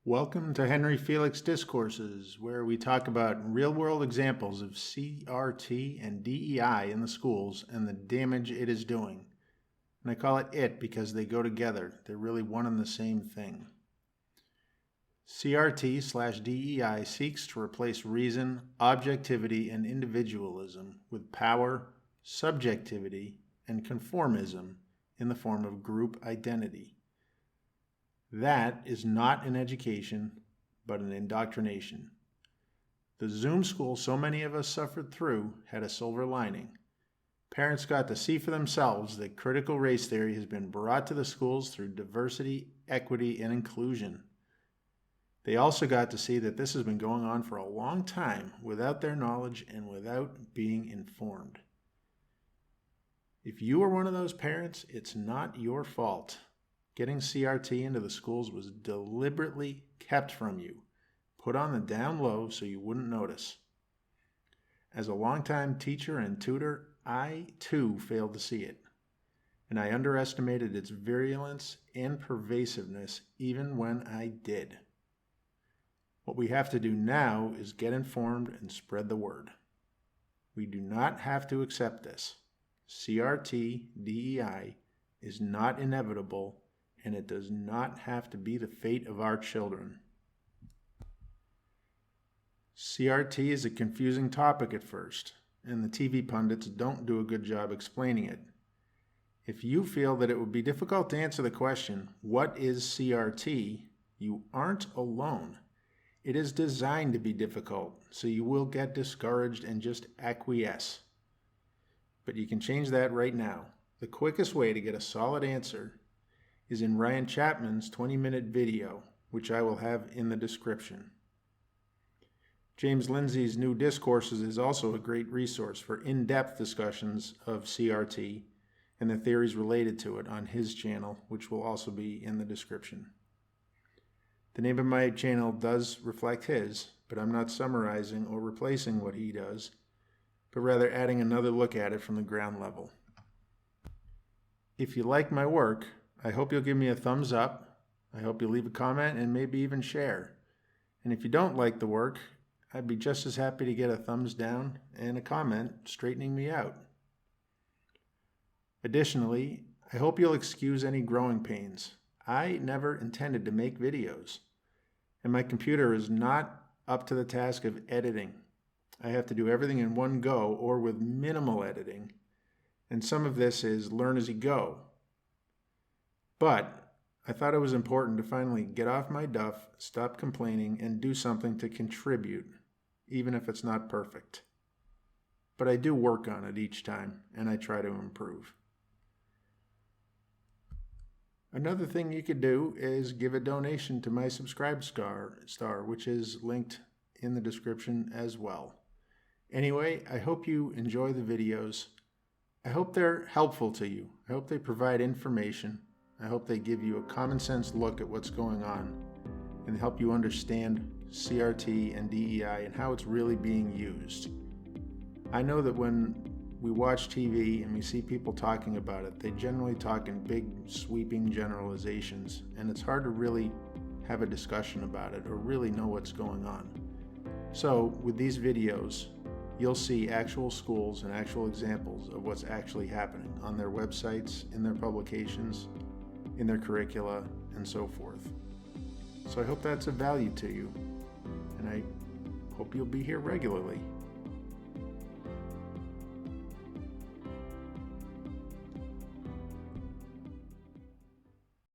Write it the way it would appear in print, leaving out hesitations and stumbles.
Welcome to Henry Felix Discourses, where we talk about real-world examples of CRT and DEI in the schools and the damage it is doing. And I call it because they go together. They're really one and the same thing. CRT/DEI seeks to replace reason, objectivity, and individualism with power, subjectivity, and conformism in the form of group identity. That is not an education, but an indoctrination. The Zoom school so many of us suffered through had a silver lining. Parents got to see for themselves that critical race theory has been brought to the schools through diversity, equity, and inclusion. They also got to see that this has been going on for a long time without their knowledge and without being informed. If you are one of those parents, it's not your fault. Getting CRT into the schools was deliberately kept from you, put on the down low so you wouldn't notice. As a longtime teacher and tutor, I too failed to see it, and I underestimated its virulence and pervasiveness even when I did. What we have to do now is get informed and spread the word. We do not have to accept this. CRT, DEI is not inevitable, and it does not have to be the fate of our children. CRT is a confusing topic at first, and the TV pundits don't do a good job explaining it. If you feel that it would be difficult to answer the question, what is CRT, you aren't alone. It is designed to be difficult, so you will get discouraged and just acquiesce. But you can change that right now. The quickest way to get a solid answer is in Ryan Chapman's 20-minute video, which I will have in the description. James Lindsay's new Discourses is also a great resource for in-depth discussions of CRT and the theories related to it on his channel, which will also be in the description. The name of my channel does reflect his, but I'm not summarizing or replacing what he does, but rather adding another look at it from the ground level. If you like my work, I hope you'll give me a thumbs up. I hope you'll leave a comment and maybe even share. And if you don't like the work, I'd be just as happy to get a thumbs down and a comment straightening me out. Additionally, I hope you'll excuse any growing pains. I never intended to make videos, and my computer is not up to the task of editing. I have to do everything in one go or with minimal editing, and some of this is learn as you go. But I thought it was important to finally get off my duff, stop complaining, and do something to contribute, even if it's not perfect. But I do work on it each time, and I try to improve. Another thing you could do is give a donation to my Subscribe star, which is linked in the description as well. Anyway, I hope you enjoy the videos. I hope they're helpful to you. I hope they provide information. I hope they give you a common sense look at what's going on and help you understand CRT and DEI and how it's really being used. I know that when we watch TV and we see people talking about it, they generally talk in big, sweeping generalizations, and it's hard to really have a discussion about it or really know what's going on. So with these videos, you'll see actual schools and actual examples of what's actually happening on their websites, in their publications, in their curricula, and so forth. So I hope that's of value to you, and I hope you'll be here regularly.